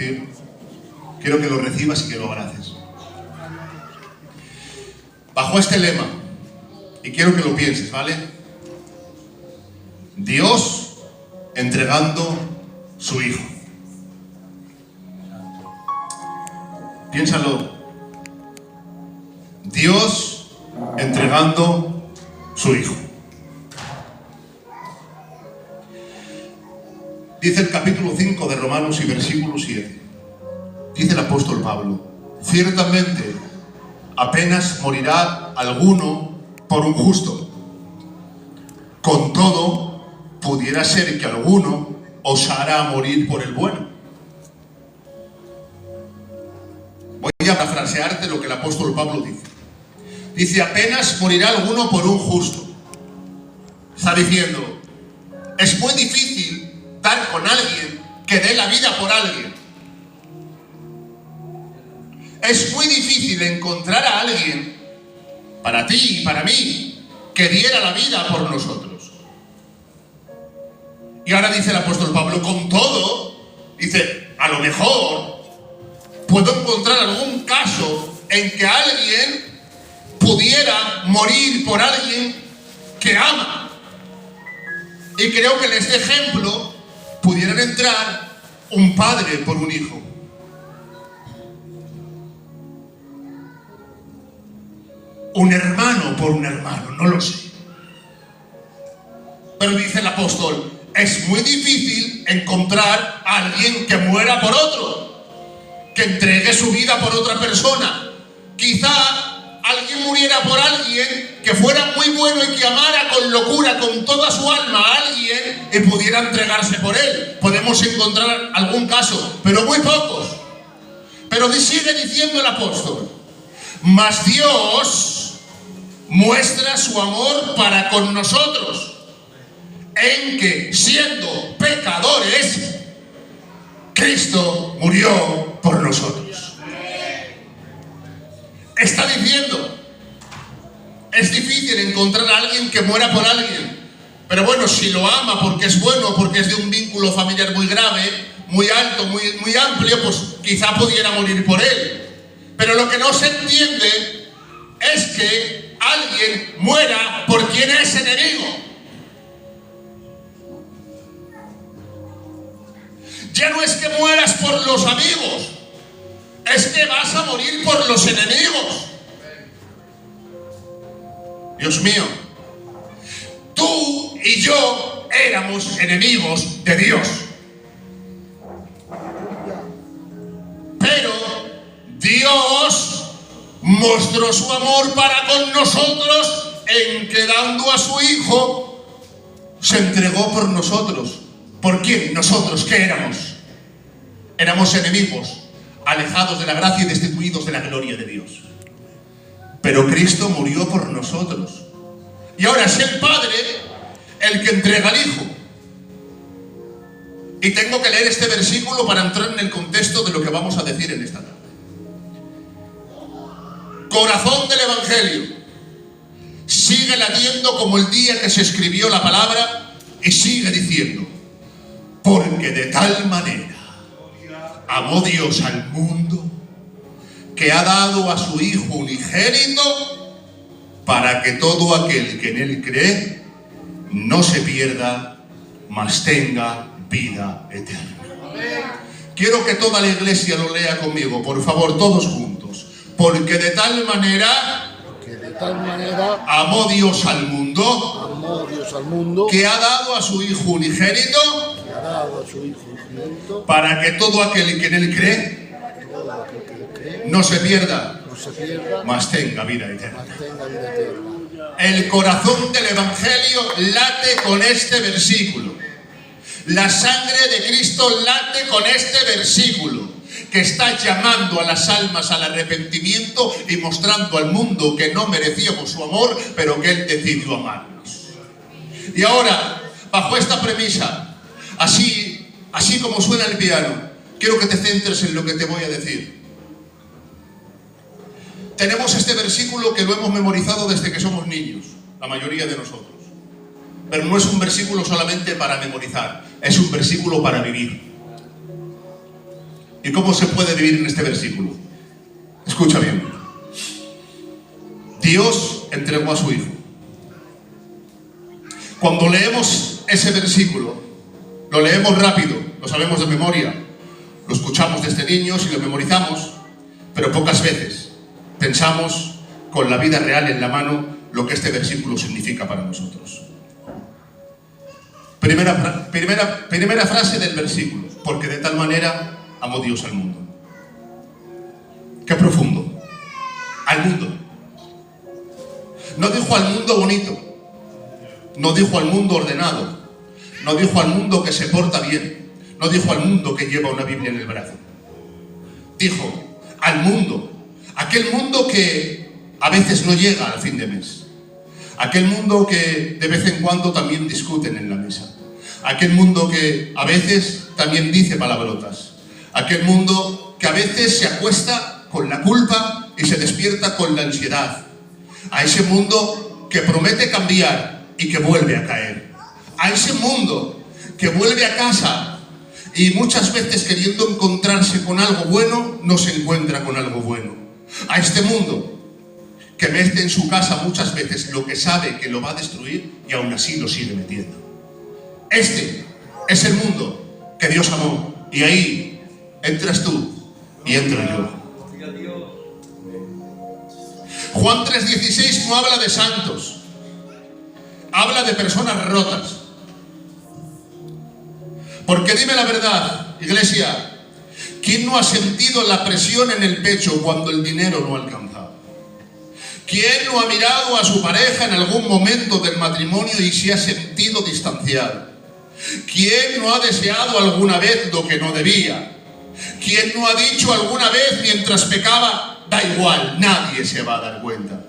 decir, quiero que lo recibas y que lo abraces. Bajo este lema, y quiero que lo pienses, ¿vale? Dios entregando su Hijo. Piénsalo. Dios entregando su Hijo. Dice el capítulo 5 de Romanos y versículo 7. Dice el apóstol Pablo: ciertamente apenas morirá alguno por un justo. Con todo, pudiera ser que alguno osara morir por el bueno. Voy a parafrasearte lo que el apóstol Pablo dice. Dice: apenas morirá alguno por un justo. Está diciendo, es muy difícil dar con alguien que dé la vida por alguien. Es muy difícil encontrar a alguien, para ti y para mí, que diera la vida por nosotros. Y ahora dice el apóstol Pablo, con todo, dice, a lo mejor puedo encontrar algún caso en que alguien pudiera morir por alguien que ama. Y creo que en este ejemplo pudieran entrar un padre por un hijo. Un hermano por un hermano, no lo sé. Pero dice el apóstol, es muy difícil encontrar a alguien que muera por otro, que entregue su vida por otra persona. Quizá alguien muriera por alguien que fuera muy bueno y que amara con locura, con toda su alma a alguien y pudiera entregarse por él. Podemos encontrar algún caso, pero muy pocos. Pero sigue diciendo el apóstol, mas Dios muestra su amor para con nosotros, en que, siendo pecadores, Cristo murió por nosotros. Está diciendo, es difícil encontrar a alguien que muera por alguien, pero bueno, si lo ama porque es bueno, porque es de un vínculo familiar muy grave, muy alto, muy amplio, pues quizá pudiera morir por él. Pero lo que no se entiende es que alguien muera por quien es enemigo. Ya no es que mueras por los amigos, es que vas a morir por los enemigos. Dios mío, tú y yo éramos enemigos de Dios. Pero Dios mostró su amor para con nosotros en que dando a su Hijo se entregó por nosotros. ¿Por quién? Nosotros, ¿qué éramos? Éramos enemigos, alejados de la gracia y destituidos de la gloria de Dios. Pero Cristo murió por nosotros. Y ahora es el Padre el que entrega al Hijo. Y tengo que leer este versículo para entrar en el contexto de lo que vamos a decir en esta tarde. Corazón del Evangelio. Sigue latiendo como el día que se escribió la palabra y sigue diciendo, porque de tal manera amó Dios al mundo que ha dado a su Hijo unigénito para que todo aquel que en él cree no se pierda, mas tenga vida eterna. Quiero que toda la iglesia lo lea conmigo, por favor, todos juntos. Porque de tal manera amó Dios al mundo, que ha dado a su Hijo unigénito, para que todo aquel que en él cree no se pierda, mas tenga vida eterna. El corazón del Evangelio late con este versículo. La sangre de Cristo late con este versículo, que está llamando a las almas al arrepentimiento y mostrando al mundo que no merecíamos su amor, pero que Él decidió amarnos. Y ahora, bajo esta premisa, así como suena el piano, quiero que te centres en lo que te voy a decir. Tenemos este versículo que lo hemos memorizado desde que somos niños, la mayoría de nosotros. Pero no es un versículo solamente para memorizar, es un versículo para vivir. ¿Y cómo se puede vivir en este versículo? Escucha bien. Dios entregó a su Hijo. Cuando leemos ese versículo, lo leemos rápido, lo sabemos de memoria, lo escuchamos desde niños y lo memorizamos, pero pocas veces pensamos con la vida real en la mano lo que este versículo significa para nosotros. Primera frase del versículo: porque de tal manera amó Dios al mundo. Qué profundo. Al mundo. No dijo al mundo bonito, no dijo al mundo ordenado, no dijo al mundo que se porta bien, no dijo al mundo que lleva una Biblia en el brazo. Dijo al mundo, aquel mundo que a veces no llega al fin de mes, aquel mundo que de vez en cuando también discuten en la mesa, aquel mundo que a veces también dice palabrotas, aquel mundo que a veces se acuesta con la culpa y se despierta con la ansiedad, a ese mundo que promete cambiar y que vuelve a caer, a ese mundo que vuelve a casa y muchas veces, queriendo encontrarse con algo bueno, no se encuentra con algo bueno, a este mundo que mete en su casa muchas veces lo que sabe que lo va a destruir y aún así lo sigue metiendo. Este es el mundo que Dios amó, y ahí entras tú y entro yo. Juan 3:16 no habla de santos, habla de personas rotas. Porque dime la verdad, iglesia, ¿quién no ha sentido la presión en el pecho cuando el dinero no ha alcanzado? ¿Quién no ha mirado a su pareja en algún momento del matrimonio y se ha sentido distanciado? ¿Quién no ha deseado alguna vez lo que no debía? ¿Quién no ha dicho alguna vez mientras pecaba: da igual, nadie se va a dar cuenta?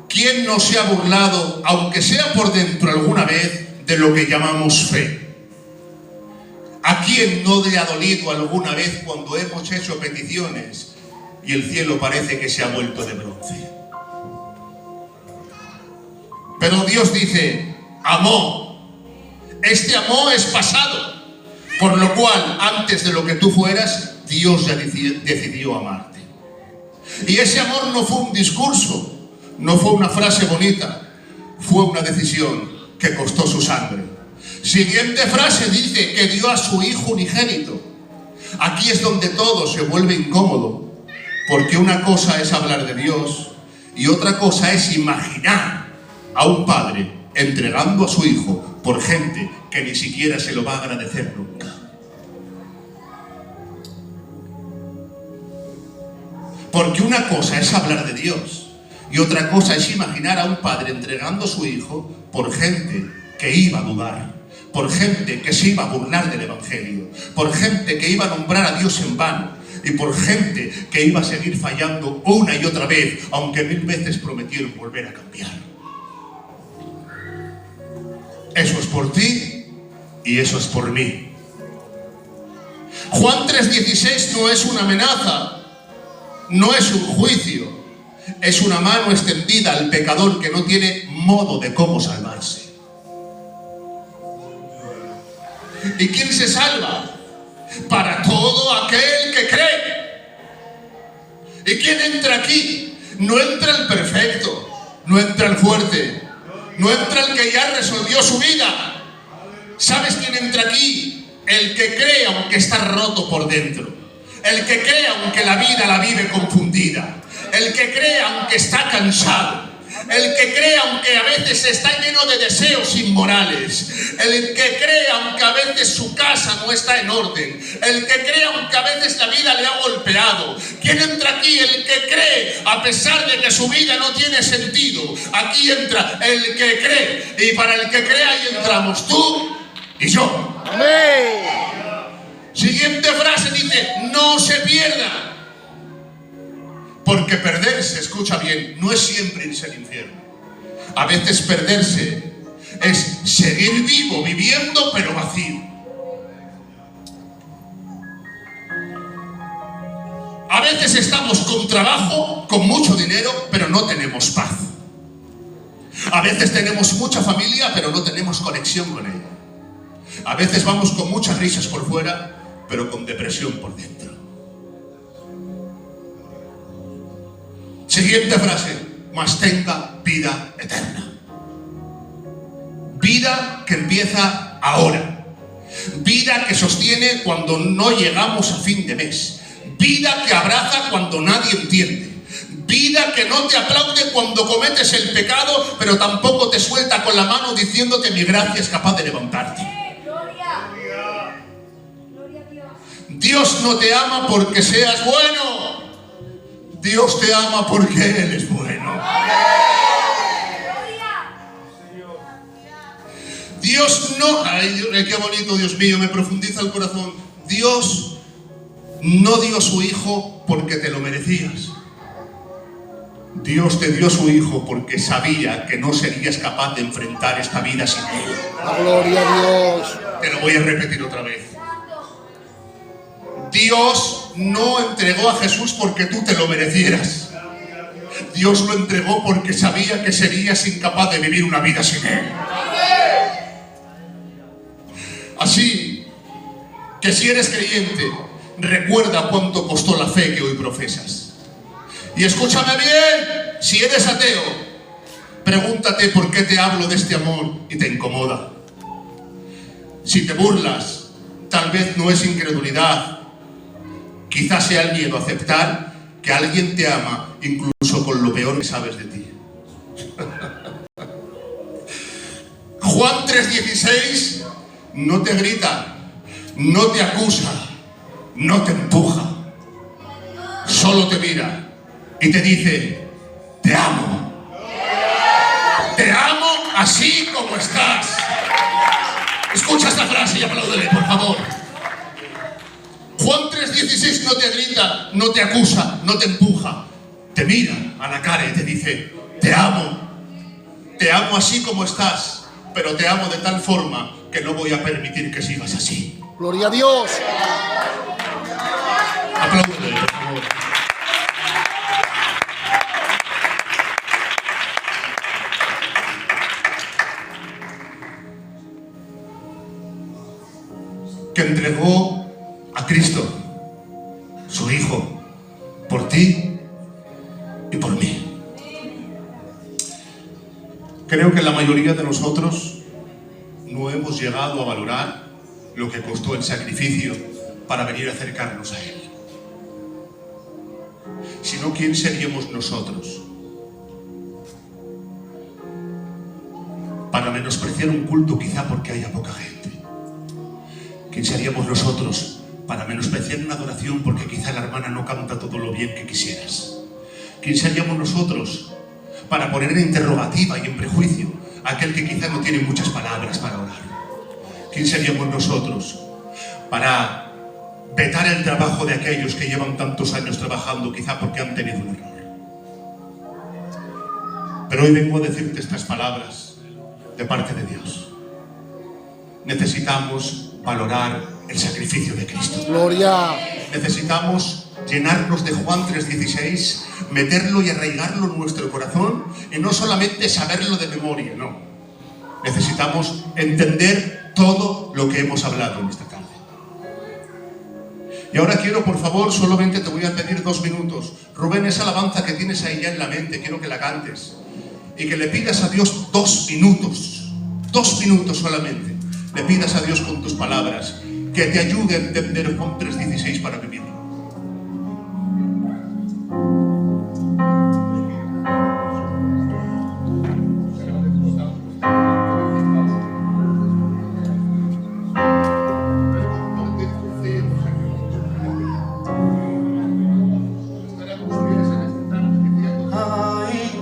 ¿Quién no se ha burlado, aunque sea por dentro alguna vez, de lo que llamamos fe? ¿A quién no le ha dolido alguna vez cuando hemos hecho peticiones y el cielo parece que se ha vuelto de bronce? Pero Dios dice: amó. Este amor es pasado, por lo cual antes de lo que tú fueras, Dios ya decidió amarte. Y ese amor no fue un discurso, no fue una frase bonita, fue una decisión que costó su sangre. Siguiente frase dice que dio a su Hijo unigénito. Aquí es donde todo se vuelve incómodo, porque una cosa es hablar de Dios y otra cosa es imaginar a un padre entregando a su Hijo por gente que ni siquiera se lo va a agradecer nunca. Porque una cosa es hablar de Dios y otra cosa es imaginar a un padre entregando a su Hijo por gente que iba a dudar, por gente que se iba a burlar del Evangelio, por gente que iba a nombrar a Dios en vano y por gente que iba a seguir fallando una y otra vez, aunque 1000 veces prometieron volver a cambiar. Eso es por ti y eso es por mí. Juan 3:16 no es una amenaza, no es un juicio, es una mano extendida al pecador que no tiene modo de cómo salvarse. ¿Y quién se salva? Para todo aquel que cree. ¿Y quién entra aquí? No entra el perfecto, no entra el fuerte, no entra el que ya resolvió su vida. ¿Sabes quién entra aquí? El que cree aunque está roto por dentro, el que cree aunque la vida la vive confundida, el que cree aunque está cansado, el que cree aunque a veces está lleno de deseos inmorales, el que cree aunque a veces su casa no está en orden, el que cree aunque a veces la vida le ha golpeado. ¿Quién entra aquí? El que cree a pesar de que su vida no tiene sentido. Aquí entra el que cree, y para el que cree ahí entramos tú y yo. Amén. Siguiente frase dice: no se pierda. Porque perderse, escucha bien, no es siempre irse al infierno. A veces perderse es seguir vivo, viviendo, pero vacío. A veces estamos con trabajo, con mucho dinero, pero no tenemos paz. A veces tenemos mucha familia, pero no tenemos conexión con ella. A veces vamos con muchas risas por fuera, pero con depresión por dentro. Siguiente frase: mas tenga vida eterna. Vida que empieza ahora. Vida que sostiene cuando no llegamos a fin de mes. Vida que abraza cuando nadie entiende. Vida que no te aplaude cuando cometes el pecado, pero tampoco te suelta con la mano diciéndote mi gracia es capaz de levantarte. Gloria a Dios. Dios no te ama porque seas bueno. Dios te ama porque Él es bueno. Dios no... Ay, qué bonito, Dios mío, me profundiza el corazón. Dios no dio su Hijo porque te lo merecías. Dios te dio su Hijo porque sabía que no serías capaz de enfrentar esta vida sin Él. La gloria a Dios. Te lo voy a repetir otra vez. Dios no entregó a Jesús porque tú te lo merecieras. Dios lo entregó porque sabía que serías incapaz de vivir una vida sin Él. Así que si eres creyente, recuerda cuánto costó la fe que hoy profesas. Y escúchame bien, si eres ateo, pregúntate por qué te hablo de este amor y te incomoda. Si te burlas, tal vez no es incredulidad, quizás sea el miedo a aceptar que alguien te ama incluso con lo peor que sabes de ti. Juan 3:16 no te grita, no te acusa, no te empuja, solo te mira y te dice: te amo. Te amo así como estás. Escucha esta frase y apláudele, por favor. Juan 3:16 no te grita, no te acusa, no te empuja. Te mira a la cara y te dice: te amo. Te amo así como estás, pero te amo de tal forma que no voy a permitir que sigas así. Gloria a Dios. Apláudele, por favor. Que entregó a Cristo, su Hijo, por ti y por mí. Creo que la mayoría de nosotros no hemos llegado a valorar lo que costó el sacrificio para venir a acercarnos a Él. Si no, ¿quién seríamos nosotros para menospreciar un culto quizá porque haya poca gente? ¿Quién seríamos nosotros para menospreciar una adoración porque quizá la hermana no canta todo lo bien que quisieras? ¿Quién seríamos nosotros para poner en interrogativa y en prejuicio a aquel que quizá no tiene muchas palabras para orar? ¿Quién seríamos nosotros para vetar el trabajo de aquellos que llevan tantos años trabajando quizá porque han tenido un error? Pero hoy vengo a decirte estas palabras de parte de Dios. Necesitamos valorar el sacrificio de Cristo. Gloria. Necesitamos llenarnos de Juan 3:16, meterlo y arraigarlo en nuestro corazón y no solamente saberlo de memoria, no. Necesitamos entender todo lo que hemos hablado en esta tarde. Y ahora quiero, por favor, solamente te voy a pedir 2 minutos. Rubén, esa alabanza que tienes ahí ya en la mente, quiero que la cantes y que le pidas a Dios 2 minutos. 2 minutos solamente. Le pidas a Dios con tus palabras que te ayude a entender Juan 3:16 para vivirlo. Ay,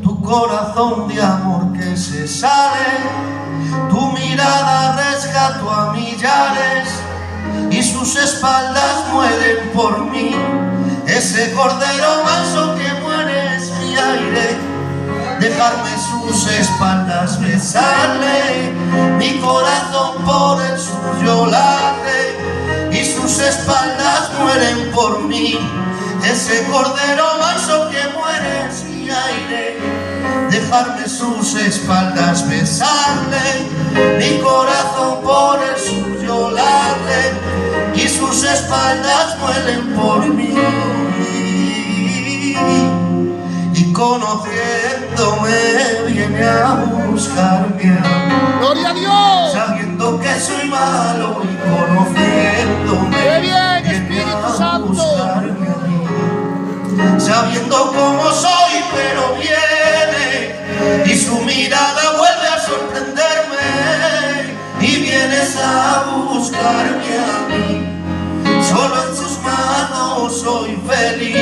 tu corazón de amor que se sale, tu mirada rescató a millares y sus espaldas mueren por mí. Ese cordero manso que muere es mi aire, dejarme sus espaldas besarle, mi corazón por el suyo late y sus espaldas mueren por mí. Ese cordero manso que muere es mi aire, dejarme sus espaldas besarle, mi corazón por el suyo late y espaldas muelen por mí. Y conociéndome viene a buscarme a mí. Gloria a Dios. Sabiendo que soy malo y conociéndome ¡Qué bien, viene Espíritu a Santo! buscarme a mí. Sabiendo cómo soy, pero viene y su mirada vuelve a sorprenderme y vienes a buscarme a mí. Solo en sus manos soy feliz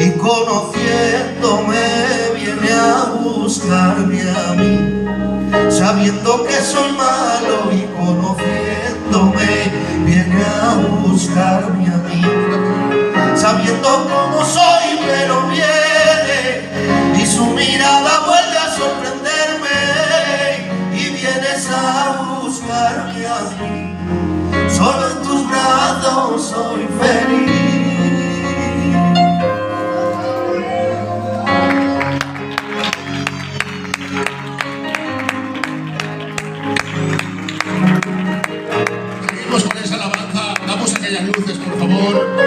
y conociéndome viene a buscarme a mí. Sabiendo que soy malo y conociéndome viene a buscarme a mí. Sabiendo cómo soy, pero viene y su mirada vuelve a sorprenderme y vienes a buscarme a mí. Solo en tus brazos soy feliz. Seguimos con esa alabanza. Damos aquellas luces, por favor.